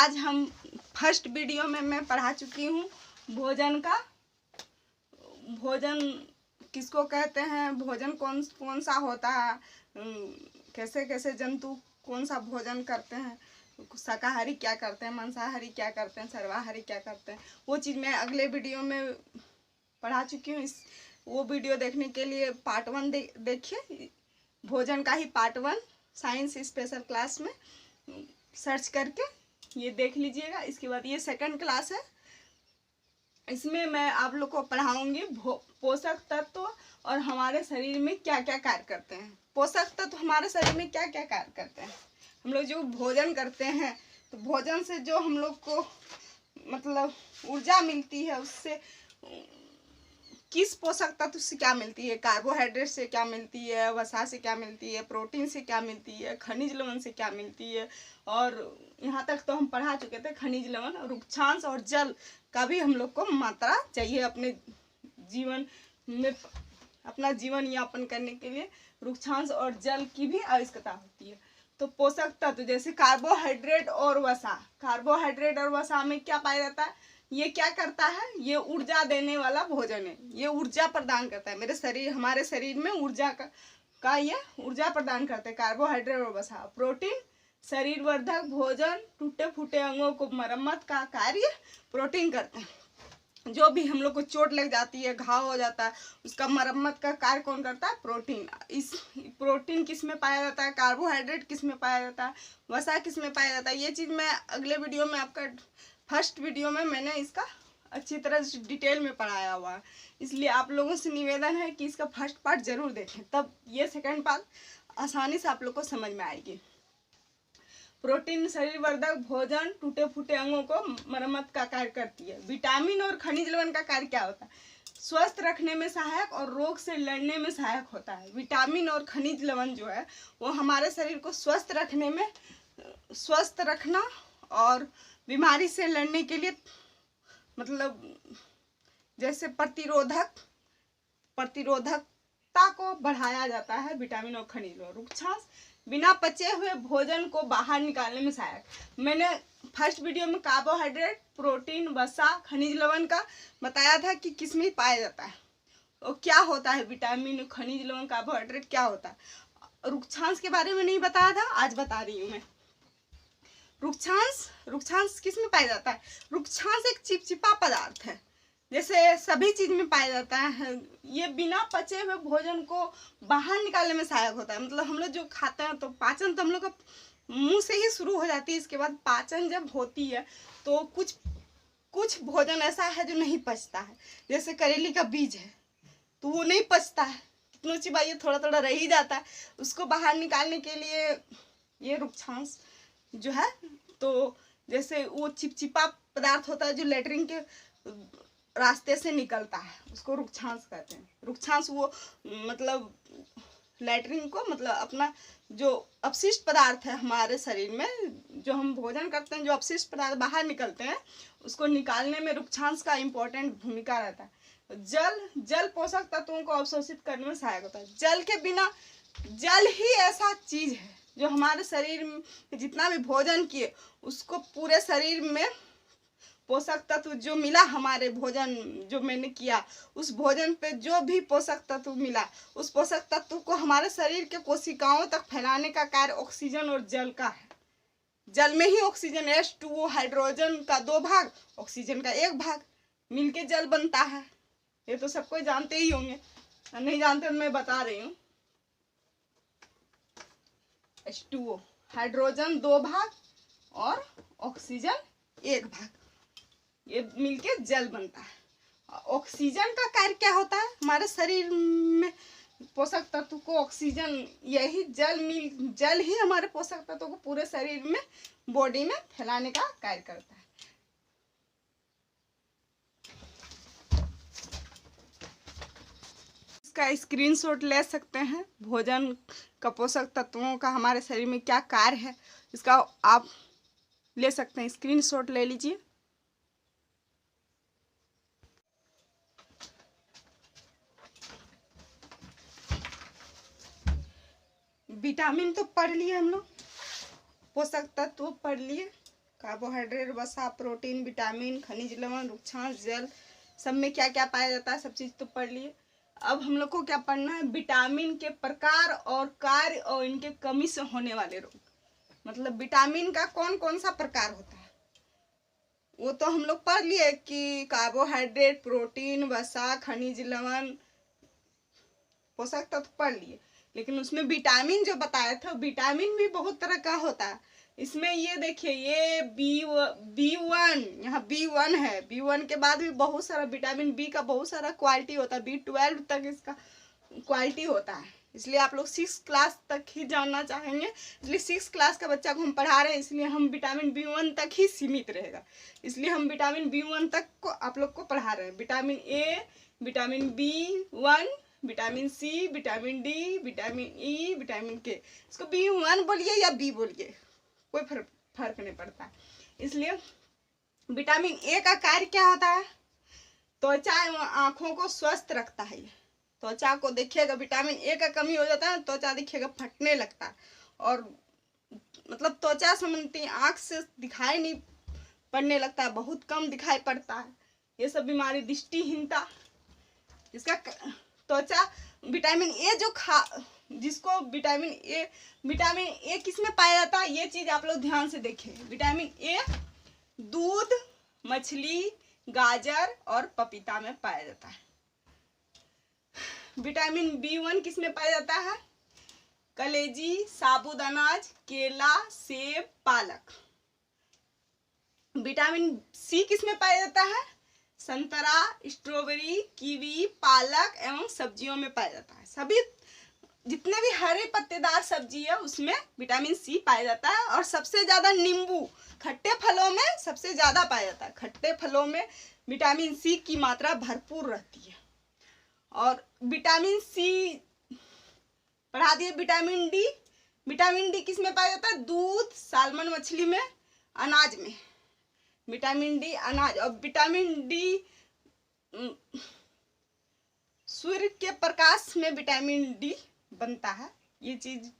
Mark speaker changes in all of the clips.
Speaker 1: आज हम first video में मैं पढ़ा चुकी हूँ भोजन का। भोजन किसको कहते हैं, भोजन कौन कौन सा होता है, कैसे कैसे जंतु कौन सा भोजन करते हैं, शाकाहारी क्या करते हैं, मांसाहारी क्या करते हैं, सर्वाहारी क्या करते हैं, वो चीज़ मैं अगले वीडियो में पढ़ा चुकी हूँ। वो वीडियो देखने के लिए पार्ट 1 देखिए, भोजन का ही पार्ट 1 साइंस स्पेशल क्लास में सर्च करके ये देख लीजिएगा। इसके बाद ये सेकंड क्लास है, इसमें मैं आप लोग को पढ़ाऊंगी पोषक तत्व और हमारे शरीर में क्या क्या कार्य करते हैं। पोषक तत्व हमारे शरीर में क्या क्या कार्य करते हैं। हम लोग जो भोजन करते हैं तो भोजन से जो हम लोग को मतलब ऊर्जा मिलती है, उससे किस पोषक तत्व से क्या मिलती है, कार्बोहाइड्रेट से क्या मिलती है, वसा से क्या मिलती है, प्रोटीन से क्या मिलती है, खनिज लवण से क्या मिलती है। और यहाँ तक तो हम पढ़ा चुके थे खनिज लवण, रुक्षांश और जल का भी हम लोग को मात्रा चाहिए अपने जीवन में, अपना जीवन यापन करने के लिए रुक्षांश और जल की भी आवश्यकता होती है। तो पोषक तत्व जैसे कार्बोहाइड्रेट और वसा, कार्बोहाइड्रेट और वसा में क्या पाया जाता है, ये क्या करता है, ये ऊर्जा देने वाला भोजन है, ये ऊर्जा प्रदान करता है हमारे शरीर में ऊर्जा का ये ऊर्जा प्रदान करते हैं कार्बोहाइड्रेट और वसा। प्रोटीन शरीर वर्धक भोजन, टूटे फूटे अंगों को मरम्मत का कार्य प्रोटीन करते हैं। जो भी हम लोग को चोट लग जाती है, घाव हो जाता है, उसका मरम्मत का कार्य कौन करता है, प्रोटीन। इस प्रोटीन किस में पाया जाता है, कार्बोहाइड्रेट किस में पाया जाता है, वसा किस में पाया जाता है। ये चीज़ मैं अगले वीडियो में, आपका फर्स्ट वीडियो में मैंने इसका अच्छी तरह से डिटेल में पढ़ाया हुआ है। इसलिए आप लोगों से निवेदन है कि इसका फर्स्ट पार्ट जरूर देखें, तब ये सेकंड पार्ट आसानी से आप लोग को समझ में आएगी। प्रोटीन शरीर वर्धक भोजन टूटे फूटे अंगों को मरम्मत का कार्य करती है। विटामिन और खनिज लवण का कार्य क्या होता है, स्वस्थ रखने में सहायक और रोग से लड़ने में सहायक होता है। विटामिन और खनिज लवण जो है वो हमारे शरीर को स्वस्थ रखने में, स्वस्थ रखना और बीमारी से लड़ने के लिए, मतलब जैसे प्रतिरोधकता को बढ़ाया जाता है विटामिन और खनिज लवण। रुक्षांश बिना पचे हुए भोजन को बाहर निकालने में सहायक। मैंने फर्स्ट वीडियो में कार्बोहाइड्रेट, प्रोटीन, वसा, खनिज लवण का बताया था कि किस में पाया जाता है और क्या होता है विटामिन, खनिज लवण, कार्बोहाइड्रेट क्या होता है। रुक्षांश के बारे में नहीं बताया था, आज बता रही हूँ मैं। रुक्षांश किस में पाया जाता है, रुक्षांश एक चिपचिपा पदार्थ है, जैसे सभी चीज में पाया जाता है। ये बिना पचे हुए भोजन को बाहर निकालने में सहायक होता है। मतलब हम लोग जो खाते हैं तो पाचन तो हम लोग का मुंह से ही शुरू हो जाती है। इसके बाद पाचन जब होती है तो कुछ भोजन ऐसा है जो नहीं पचता है, जैसे करेली का बीज है तो वो नहीं पचता है, कितना चिबाइए थोड़ा थोड़ा रह ही जाता है। उसको बाहर निकालने के लिए ये रुक्षांश जो है, तो जैसे वो चिपचिपा पदार्थ होता है जो लेटरिन के रास्ते से निकलता है, उसको रुक्षांश कहते हैं। रुक्षांश वो मतलब लेटरिन को, मतलब अपना जो अपशिष्ट पदार्थ है हमारे शरीर में, जो हम भोजन करते हैं, जो अपशिष्ट पदार्थ बाहर निकलते हैं, उसको निकालने में रुक्षांश का इम्पोर्टेंट भूमिका रहता है। जल पोषक तत्वों को अवशोषित करने में सहायक होता है। जल के बिना, जल ही ऐसा चीज है जो हमारे शरीर में जितना भी भोजन किए उसको पूरे शरीर में पोषक तत्व जो मिला, हमारे भोजन जो मैंने किया उस भोजन पे जो भी पोषक तत्व मिला, उस पोषक तत्व को हमारे शरीर के कोशिकाओं तक फैलाने का कार्य ऑक्सीजन और जल का है। जल में ही ऑक्सीजन H2O, हाइड्रोजन का 2 भाग, ऑक्सीजन का 1 भाग मिलके जल बनता है। ये तो सबको जानते ही होंगे, नहीं जानते तो मैं बता रही हूँ। H2O, हाइड्रोजन 2 भाग और ऑक्सीजन 1 भाग, ये मिलके जल बनता है। ऑक्सीजन का कार्य क्या होता है हमारे शरीर में, पोषक तत्व को ऑक्सीजन, यही जल ही हमारे पोषक तत्व को पूरे शरीर में, बॉडी में फैलाने का कार्य करता है। इसका स्क्रीनशॉट ले सकते हैं। भोजन का पोषक तत्वों का हमारे शरीर में क्या कार्य है, इसका आप ले सकते हैं, स्क्रीनशॉट ले लीजिए। विटामिन तो पढ़ लिए हम लोग, पोषक तत्व पढ़ लिए, कार्बोहाइड्रेट, वसा, प्रोटीन, विटामिन, खनिज लवण, रुक्षांश, जल, सब में क्या क्या पाया जाता है, सब चीज़ तो पढ़ लिए। अब हम लोग को क्या पढ़ना है, विटामिन के प्रकार और कार्य और इनके कमी से होने वाले रोग। मतलब विटामिन का कौन कौन सा प्रकार होता है वो तो हम लोग पढ़ लिए कि कार्बोहाइड्रेट, प्रोटीन, वसा, खनिज लवण, पोषक तत्व पढ़ लिए। लेकिन उसमें विटामिन जो बताया था, विटामिन भी बहुत तरह का होता है। इसमें ये देखिए, ये B1, यहाँ B1 है। B1 के बाद भी बहुत सारा विटामिन बी का बहुत सारा क्वालिटी होता है। B12 तक इसका क्वालिटी होता है। इसलिए आप लोग 6 क्लास तक ही जानना चाहेंगे, इसलिए 6 क्लास का बच्चा को हम पढ़ा रहे हैं, इसलिए हम विटामिन B1 तक ही सीमित रहेगा। इसलिए हम विटामिन B1 तक को आप लोग को पढ़ा रहे हैं। Vitamin A, vitamin B1, vitamin C, vitamin D, vitamin E, vitamin K. इसको B1 बोलिए या बी बोलिए, कोई फर्क नहीं पड़ता। इसलिए विटामिन ए का कार्य क्या होता है, त्वचा एवं आँखों को स्वस्थ रखता है। त्वचा को देखिएगा, विटामिन ए का कमी हो जाता है, त्वचा देखिएगा फटने लगता है, और मतलब त्वचा संबंधी आँख से दिखाई नहीं पड़ने लगता है, बहुत कम दिखाई पड़ता है। ये सब बीमारी, दृष्टिहीनता, इसका त्वचा, विटामिन ए जो जिसको विटामिन ए किस में पाया जाता है, ये चीज आप लोग ध्यान से देखें। विटामिन ए दूध, मछली, गाजर और पपीता में पाया जाता है। विटामिन B1 किस में पाया जाता है, कलेजी, साबुत अनाज, केला, सेब, पालक। विटामिन सी किस में पाया जाता है, संतरा, स्ट्रॉबेरी, कीवी, पालक एवं सब्जियों में पाया जाता है। सभी जितने भी हरे पत्तेदार सब्जी है उसमें विटामिन सी पाया जाता है। और सबसे ज्यादा नींबू, खट्टे फलों में सबसे ज्यादा पाया जाता है। खट्टे फलों में विटामिन सी की मात्रा भरपूर रहती है। और विटामिन सी पढ़ा दिए। विटामिन डी किस में पाया जाता है, दूध, साल्मन मछली में, अनाज में। विटामिन डी अनाज। और विटामिन डी सूर्य के प्रकाश में विटामिन डी बनता है। ये चीज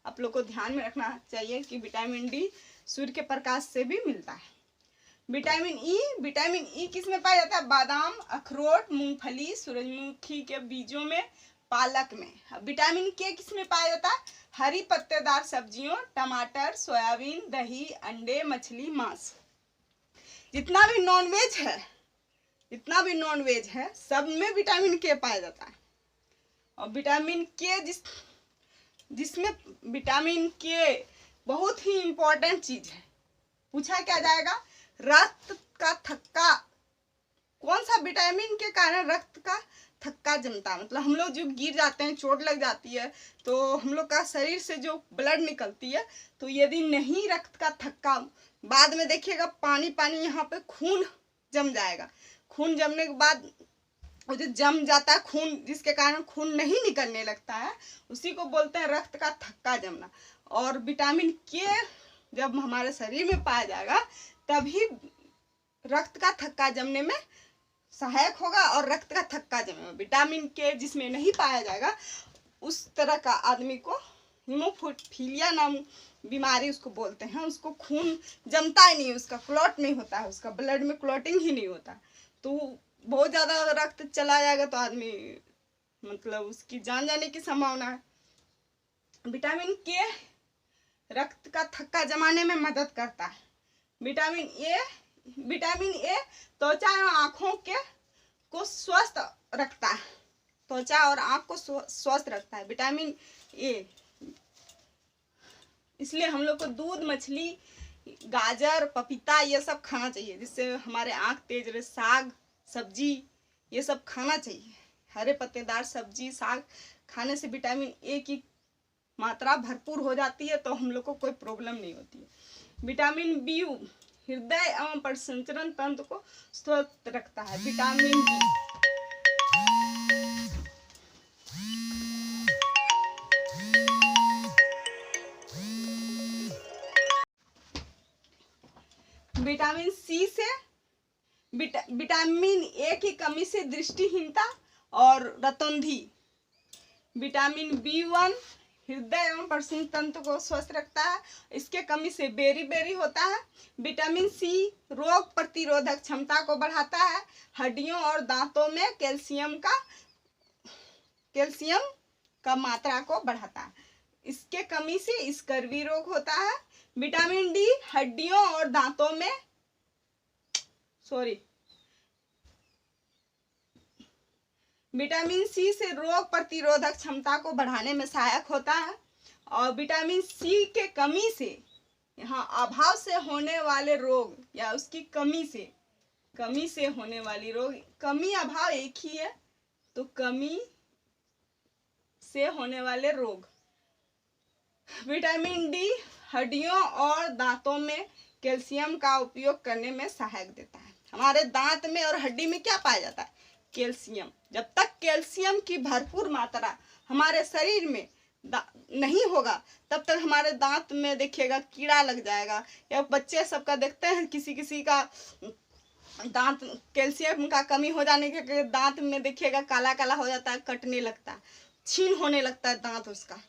Speaker 1: आप लोग को ध्यान में रखना चाहिए कि विटामिन डी सूर्य के प्रकाश से भी मिलता है। विटामिन ई किस में पाया जाता है, बादाम, अखरोट, मूंगफली, सूरजमुखी के बीजों में, पालक में। विटामिन के किस में पाया जाता है, हरी पत्तेदार सब्जियों, टमाटर, सोयाबीन, दही, अंडे, मछली, मांस। जितना भी नॉनवेज है सब में विटामिन के पाया जाता है। और विटामिन के जिसमें विटामिन के बहुत ही इंपॉर्टेंट चीज है। पूछा क्या जाएगा, रक्त का थक्का, कौन सा विटामिन के कारण रक्त का थक्का जमता है। मतलब हम लोग जो गिर जाते हैं, चोट लग जाती है, तो हम लोग का शरीर से जो ब्लड निकलती है, तो यदि नहीं रक्त का थक्का, बाद में देखिएगा पानी यहाँ पे खून जम जाएगा। खून जमने के बाद वो जो जम जाता है खून, जिसके कारण खून नहीं निकलने लगता है, उसी को बोलते हैं रक्त का थक्का जमना। और विटामिन के जब हमारे शरीर में पाया जाएगा तभी रक्त का थक्का जमने में सहायक होगा और रक्त का थक्का जमेगा। विटामिन के जिसमें नहीं पाया जाएगा उस तरह का आदमी को हीमोफीलिया नाम बीमारी उसको बोलते हैं। उसको खून जमता ही नहीं, उसका क्लॉट नहीं होता है, उसका ब्लड में क्लॉटिंग ही नहीं होता। तो बहुत ज़्यादा रक्त चला जाएगा तो आदमी मतलब उसकी जान जाने की संभावना है। विटामिन के रक्त का थक्का जमाने में मदद करता है। विटामिन ए त्वचा और आँखों को स्वस्थ रखता है। त्वचा और आँख को स्वस्थ रखता है विटामिन ए। इसलिए हम लोग को दूध, मछली, गाजर, पपीता ये सब खाना चाहिए, जिससे हमारे आँख तेज रहे। साग सब्जी ये सब खाना चाहिए। हरे पत्तेदार सब्जी साग खाने से विटामिन ए की मात्रा भरपूर हो जाती है, तो हम लोग को कोई प्रॉब्लम नहीं होती है। विटामिन बी हृदय एवं प्रसंचरण तंत्र को स्वस्थ रखता है। विटामिन बी विटामिन सी से विटामिन ए की कमी से दृष्टिहीनता और रतौंधी। विटामिन B1 हृदय एवं प्रसून तंत्र को स्वस्थ रखता है। इसके कमी से बेरी होता है। विटामिन सी रोग प्रतिरोधक क्षमता को बढ़ाता है। हड्डियों और दांतों में कैल्शियम का मात्रा को बढ़ाता है। इसके कमी से स्कर्वी रोग होता है। विटामिन डी हड्डियों और दांतों में विटामिन सी से रोग प्रतिरोधक क्षमता को बढ़ाने में सहायक होता है। और विटामिन सी के कमी से, यहाँ अभाव से होने वाले रोग या उसकी कमी से होने वाली रोग, कमी अभाव एक ही है, तो कमी से होने वाले रोग। विटामिन डी हड्डियों और दांतों में कैल्शियम का उपयोग करने में सहायक देता है। हमारे दांत में और हड्डी में क्या पाया जाता है? कैल्शियम। जब तक कैल्शियम की भरपूर मात्रा हमारे शरीर में नहीं होगा तब तक हमारे दांत में देखिएगा कीड़ा लग जाएगा। या बच्चे सबका देखते हैं, किसी का दांत कैल्शियम का कमी हो जाने के दांत में देखिएगा काला काला हो जाता है, कटने लगता है, छीन होने लगता है दांत, उसका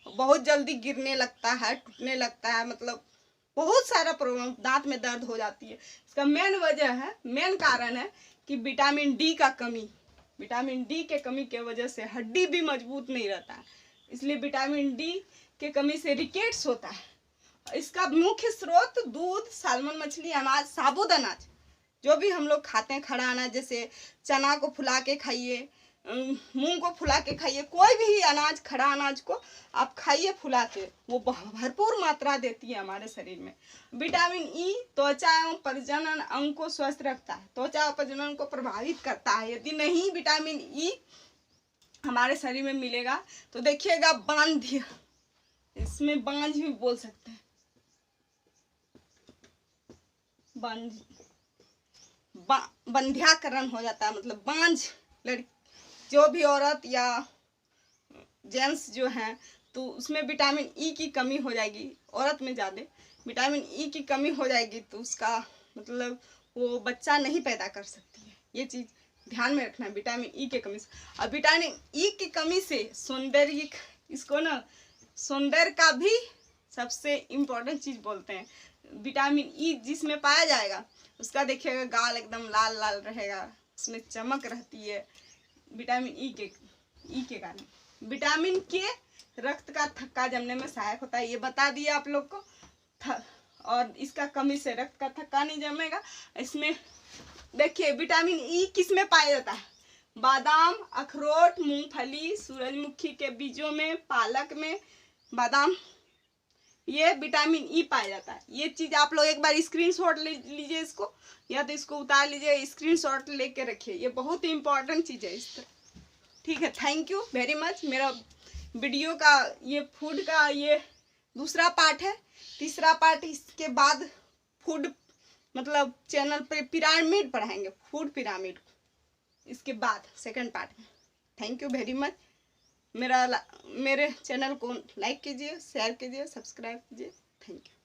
Speaker 1: बहुत जल्दी गिरने लगता है, टूटने लगता है, मतलब बहुत सारा प्रॉब्लम, दांत में दर्द हो जाती है। इसका मेन कारण है कि विटामिन डी का कमी। विटामिन डी के कमी के वजह से हड्डी भी मजबूत नहीं रहता है। इसलिए विटामिन डी के कमी से रिकेट्स होता है। इसका मुख्य स्रोत दूध, साल्मन मछली, अनाज, साबुत अनाज जो भी हम लोग खाते हैं, खड़ा अनाज, जैसे चना को फुला के खाइए, मूंग को फुला के खाइए, कोई भी अनाज, खड़ा अनाज को आप खाइए फुला के, वो भरपूर मात्रा देती है हमारे शरीर में। विटामिन ई त्वचा एवं प्रजनन अंग को स्वस्थ रखता है, त्वचा और प्रजनन को प्रभावित करता है। यदि नहीं विटामिन ई हमारे शरीर में मिलेगा तो देखिएगा बांध्य, इसमें बांझ भी बोल सकते हैं, बंध्याकरण हो जाता है, मतलब बांझ लड़की, जो भी औरत या जेंट्स जो हैं, तो उसमें विटामिन ई की कमी हो जाएगी। औरत में ज़्यादा विटामिन ई की कमी हो जाएगी तो उसका मतलब वो बच्चा नहीं पैदा कर सकती है। ये चीज़ ध्यान में रखना है विटामिन ई के कमी से। और विटामिन ई की कमी से सौंदर्य, इसको ना सौंदर्य का भी सबसे इम्पोर्टेंट चीज़ बोलते हैं। विटामिन ई जिसमें पाया जाएगा उसका देखिएगा गाल एकदम लाल लाल रहेगा, उसमें चमक रहती है विटामिन ई के कारण। विटामिन के रक्त का थक्का जमने में सहायक होता है, ये बता दिया आप लोग को। और इसका कमी से रक्त का थक्का नहीं जमेगा। इसमें देखिए विटामिन ई किस में पाया जाता है? बादाम, अखरोट, मूंगफली, सूरजमुखी के बीजों में, पालक में, बादाम, ये विटामिन ई पाया जाता है। ये चीज़ आप लोग एक बार स्क्रीनशॉट ले लीजिए इसको, या तो इसको उतार लीजिए, स्क्रीनशॉट लेके रखिए, ये बहुत ही इंपॉर्टेंट चीज़ है इस तरह। ठीक है, थैंक यू वेरी मच। मेरा वीडियो का ये फूड का ये दूसरा पार्ट है। तीसरा पार्ट इसके बाद फूड मतलब चैनल पे पिरामिड पढ़ाएंगे, फूड पिरामिड, इसके बाद सेकंड पार्ट में। Thank you very much. मेरे चैनल को लाइक कीजिए, शेयर कीजिए, सब्सक्राइब कीजिए। Thank you.